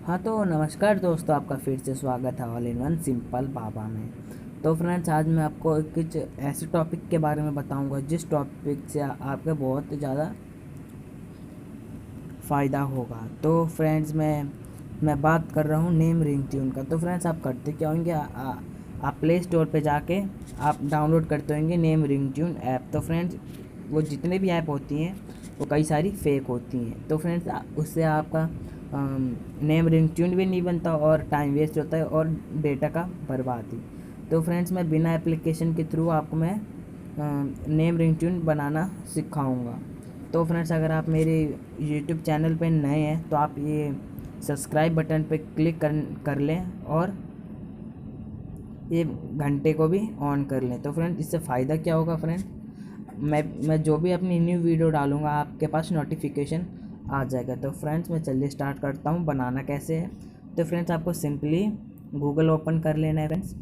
हाँ तो नमस्कार दोस्तों, आपका फिर से स्वागत है ऑल इन वन सिंपल बाबा में। तो फ्रेंड्स, आज मैं आपको कुछ ऐसे टॉपिक के बारे में बताऊंगा जिस टॉपिक से आपका बहुत ज़्यादा फ़ायदा होगा। तो फ्रेंड्स, मैं बात कर रहा हूँ नेम रिंग ट्यून का। तो फ्रेंड्स, आप करते क्या होंगे, आप प्ले स्टोर पे जाके आप डाउनलोड करते होंगे नेम रिंग ट्यून ऐप। तो फ्रेंड्स, वो जितने भी ऐप होती हैं वो कई सारी फेक होती हैं। तो फ्रेंड्स, उससे आपका नेम रिंग ट्यून भी नहीं बनता और टाइम वेस्ट होता है और डेटा का बर्बादी। तो फ्रेंड्स, मैं बिना एप्लीकेशन के थ्रू आपको मैं नेम रिंग ट्यून बनाना सिखाऊंगा। तो फ्रेंड्स, अगर आप मेरे यूट्यूब चैनल पे नए हैं तो आप ये सब्सक्राइब बटन पे क्लिक कर लें और ये घंटे को भी ऑन कर लें। तो फ्रेंड, इससे फ़ायदा क्या होगा फ्रेंड, मैं जो भी अपनी न्यू वीडियो डालूँगा आपके पास नोटिफिकेशन आ जाएगा। तो फ्रेंड्स, मैं चलिए स्टार्ट करता हूँ। बनाना कैसे है, तो फ्रेंड्स आपको सिंपली गूगल ओपन कर लेना है। फ्रेंड्स,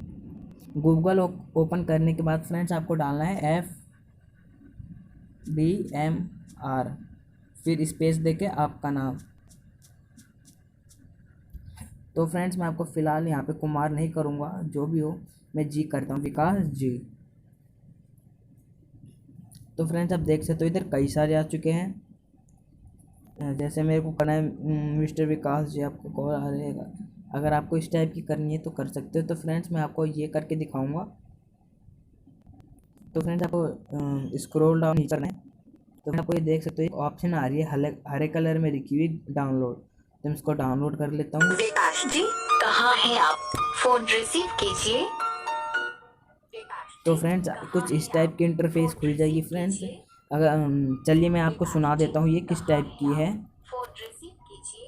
गूगल ओपन करने के बाद फ्रेंड्स आपको डालना है FBMR, फिर स्पेस देके आपका नाम। तो फ्रेंड्स, मैं आपको फ़िलहाल यहाँ पे कुमार नहीं करूँगा, जो भी हो मैं जी करता हूँ, विकास जी। तो फ्रेंड्स, आप देख सकते हो इधर कई सारे आ चुके हैं। जैसे मेरे को करना है मिस्टर विकास जी, आपको कॉल आ रहेगा। अगर आपको इस टाइप की करनी है तो कर सकते हो। तो फ्रेंड्स, मैं आपको ये करके दिखाऊंगा। तो फ्रेंड्स, आपको स्क्रॉल डाउन नीचे करना है। तो फ्रेंड्स, आपको ये देख सकते हो एक ऑप्शन आ रही है हरे कलर में लिखी हुई डाउनलोड। तो मैं इसको डाउनलोड कर लेता हूँ। विकास जी, कहाँ हैं आप? फोन रिसीव कीजिए। तो फ्रेंड्स, कुछ इस टाइप की इंटरफेस खुल जाएगी फ्रेंड्स। अगर चलिए मैं आपको सुना देता हूँ ये किस टाइप की है। फोन रिसीव कीजिए।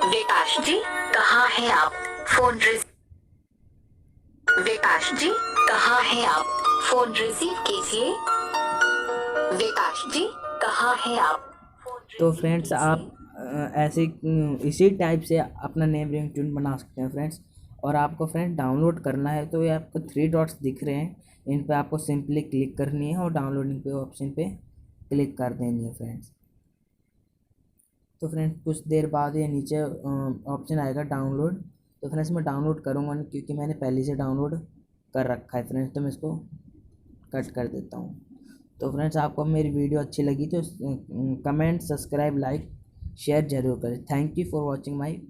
विकास जी, कहाँ हैं आप? फोन विकास जी, कहाँ हैं आप? फोन रिसीव कीजिए। विकास जी, कहाँ हैं आप? तो फ्रेंड्स, आप ऐसे इसी टाइप से अपना नेम रिंग ट्यून बना सकते हैं फ्रेंड्स। और आपको फ्रेंड्स डाउनलोड करना है तो ये आपको 3 डॉट्स दिख रहे हैं, इन पे आपको सिंपली क्लिक करनी है और डाउनलोडिंग पे ऑप्शन पे क्लिक कर देनी है फ्रेंड्स। तो फ्रेंड्स, कुछ देर बाद ये नीचे ऑप्शन आएगा डाउनलोड। तो फ्रेंड्स, मैं डाउनलोड करूँगा नहीं क्योंकि मैंने पहले से डाउनलोड कर रखा है फ्रेंड्स। तो मैं इसको कट कर देता हूँ। तो फ्रेंड्स, आपको मेरी वीडियो अच्छी लगी तो कमेंट, सब्सक्राइब, लाइक, शेयर जरूर करें। Thank you for watching my